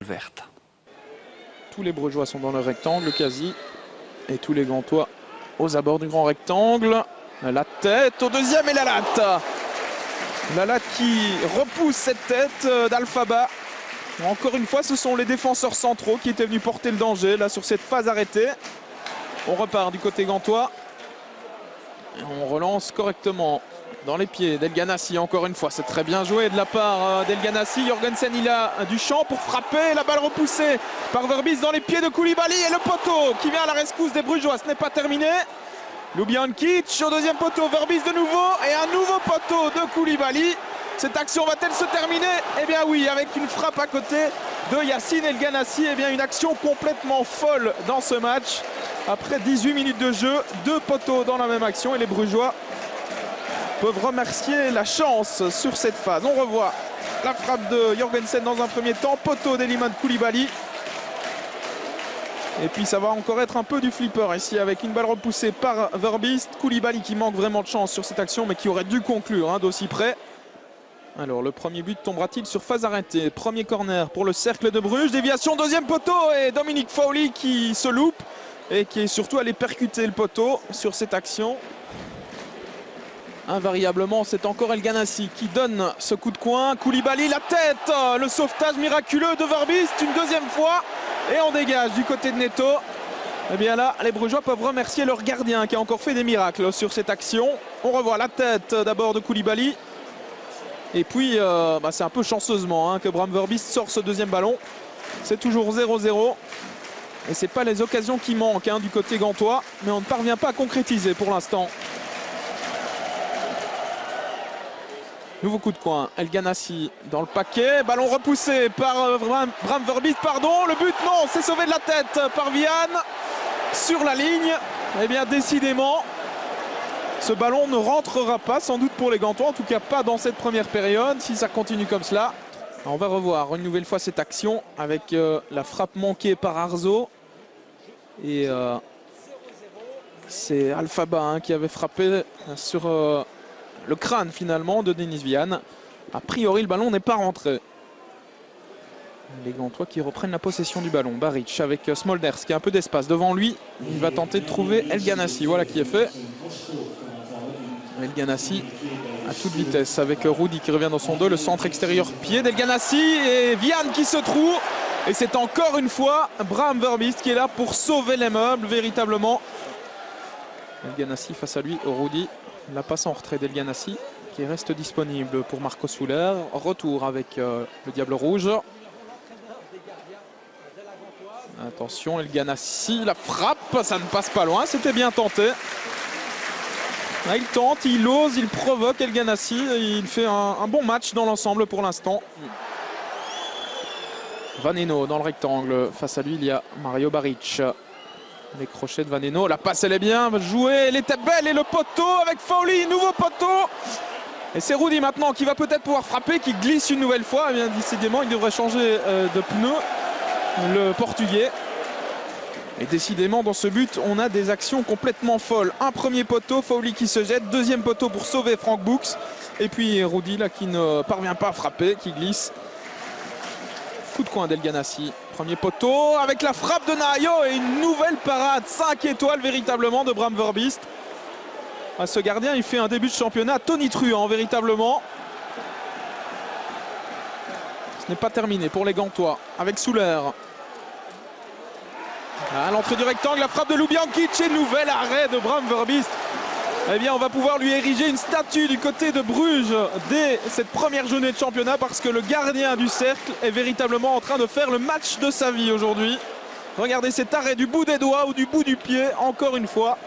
verte. Tous les Brugeois sont dans le rectangle quasi. Et tous les Gantois aux abords du grand rectangle. La tête au deuxième et la latte. La latte qui repousse cette tête d'Alphaba. Encore une fois, ce sont les défenseurs centraux qui étaient venus porter le danger là sur cette phase arrêtée. On repart du côté gantois. Et on relance correctement dans les pieds d'El Ganassi. Encore une fois, c'est très bien joué de la part d'El Ganassi. Jorgensen, il a du champ pour frapper. La balle repoussée par Verbis dans les pieds de Koulibaly. Et le poteau qui vient à la rescousse des Brugeois. Ce n'est pas terminé. Ljubijankic au deuxième poteau. Verbis de nouveau. Et un nouveau poteau de Koulibaly. Cette action va-t-elle se terminer? Eh bien oui, avec une frappe à côté de Yacine El Ganassi. Eh bien une action complètement folle dans ce match. Après 18 minutes de jeu, 2 poteaux dans la même action. Et les Brugeois peuvent remercier la chance sur cette phase. On revoit la frappe de Jorgensen dans un premier temps. Poteau d'Elimane Koulibaly. Et puis ça va encore être un peu du flipper ici avec une balle repoussée par Verbis. Koulibaly qui manque vraiment de chance sur cette action mais qui aurait dû conclure d'aussi près. Alors le premier but tombera-t-il sur phase arrêtée? Premier corner pour le Cercle de Bruges. Déviation, deuxième poteau et Dominique Fowley qui se loupe et qui est surtout allé percuter le poteau sur cette action. Invariablement, c'est encore El Ganassi qui donne ce coup de coin. Koulibaly, la tête, le sauvetage miraculeux de Verbis une deuxième fois. Et on dégage du côté de Neto. Et bien là, les Brugeois peuvent remercier leur gardien qui a encore fait des miracles sur cette action. On revoit la tête d'abord de Koulibaly. Et puis, c'est un peu chanceusement que Bram Verbis sort ce deuxième ballon. C'est toujours 0-0. Et ce n'est pas les occasions qui manquent du côté gantois. Mais on ne parvient pas à concrétiser pour l'instant. Nouveau coup de coin. El Ganassi dans le paquet. Ballon repoussé par Bram Verbis. Pardon, le but, non, c'est sauvé de la tête par Vian. Sur la ligne. Eh bien, décidément, ce ballon ne rentrera pas, sans doute pour les Gantois, en tout cas pas dans cette première période, si ça continue comme cela. Alors on va revoir une nouvelle fois cette action avec la frappe manquée par Arzo. Et c'est Alphaba qui avait frappé sur le crâne finalement de Denis Vian. A priori le ballon n'est pas rentré. Les Gantois qui reprennent la possession du ballon. Baric avec Smolders qui a un peu d'espace devant lui. Il va tenter de trouver El Ganassi. Voilà qui est fait. El Ganassi à toute vitesse avec Rudy qui revient dans son dos. Le centre extérieur pied d'El Ganassi et Vian qui se trouve. Et c'est encore une fois Bram Verbis qui est là pour sauver les meubles véritablement. El Ganassi face à lui, Rudy. La passe en retrait d'El Ganassi qui reste disponible pour Marco Soler. Retour avec le Diable Rouge. Attention, El Ganassi, la frappe, ça ne passe pas loin, c'était bien tenté. Là, il tente, il ose, il provoque El Ganassi. Il fait un bon match dans l'ensemble pour l'instant. Vaneno dans le rectangle. Face à lui, il y a Mario Baric. Les crochets de Vaneno. La passe, elle est bien jouée. Elle était belle. Et le poteau avec Fowley. Nouveau poteau. Et c'est Rudy maintenant qui va peut-être pouvoir frapper, qui glisse une nouvelle fois. Eh bien, décidément, il devrait changer de pneu. Le Portugais. Et décidément, dans ce but, on a des actions complètement folles. Un premier poteau, Fowley qui se jette. Deuxième poteau pour sauver Frank Books. Et puis Rudy, là, qui ne parvient pas à frapper, qui glisse. Coup de coin d'El Ganassi. Premier poteau avec la frappe de Nahayo et une nouvelle parade. 5 étoiles véritablement de Bram Verbis. Ce gardien, il fait un début de championnat tonitruant véritablement. Ce n'est pas terminé pour les Gantois avec Souler. À l'entrée du rectangle, la frappe de Ljubijankic et nouvel arrêt de Bram Verbis. Eh bien, on va pouvoir lui ériger une statue du côté de Bruges dès cette première journée de championnat parce que le gardien du cercle est véritablement en train de faire le match de sa vie aujourd'hui. Regardez cet arrêt du bout des doigts ou du bout du pied, encore une fois.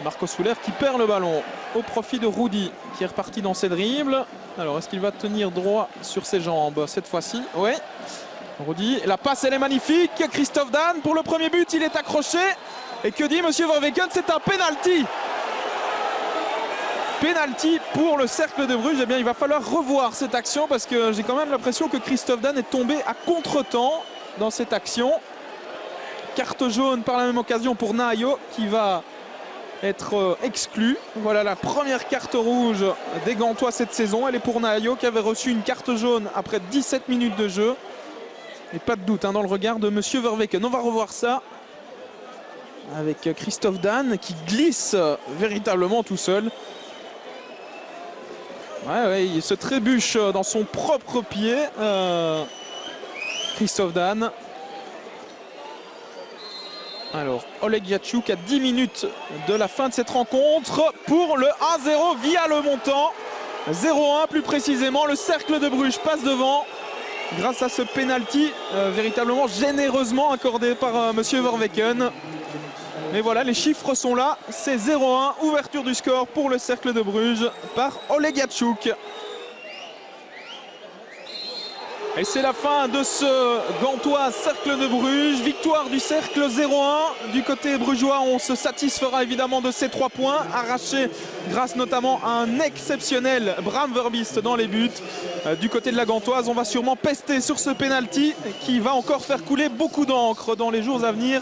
Marco Soler qui perd le ballon au profit de Rudy qui est reparti dans ses dribbles. Alors, est-ce qu'il va tenir droit sur ses jambes cette fois-ci? Oui. Rudy, la passe elle est magnifique. Christophe Dan pour le premier but, il est accroché. Et que dit Monsieur Verweken? C'est un penalty. Penalty pour le Cercle de Bruges. Eh bien, il va falloir revoir cette action parce que j'ai quand même l'impression que Christophe Dan est tombé à contre-temps dans cette action. Carte jaune par la même occasion pour Nahayo qui va être exclu. Voilà la première carte rouge des Gantois cette saison. Elle est pour Nahayo qui avait reçu une carte jaune après 17 minutes de jeu. Et pas de doute dans le regard de Monsieur Verweken. On va revoir ça avec Christophe Dan qui glisse véritablement tout seul. Ouais, il se trébuche dans son propre pied. Christophe Dan. Alors, Oleg Yachuk à 10 minutes de la fin de cette rencontre pour le 1-0 via le montant. 0-1 plus précisément. Le Cercle de Bruges passe devant grâce à ce penalty véritablement généreusement accordé par Monsieur Verweken. Mais voilà, les chiffres sont là. C'est 0-1, ouverture du score pour le Cercle de Bruges par Oleg Yachuk. Et c'est la fin de ce Gantois Cercle de Bruges. Victoire du Cercle 0-1. Du côté brugeois, on se satisfera évidemment de ces 3 points arrachés grâce notamment à un exceptionnel Bram Verbiest dans les buts. Du côté de la Gantoise, on va sûrement pester sur ce penalty qui va encore faire couler beaucoup d'encre dans les jours à venir.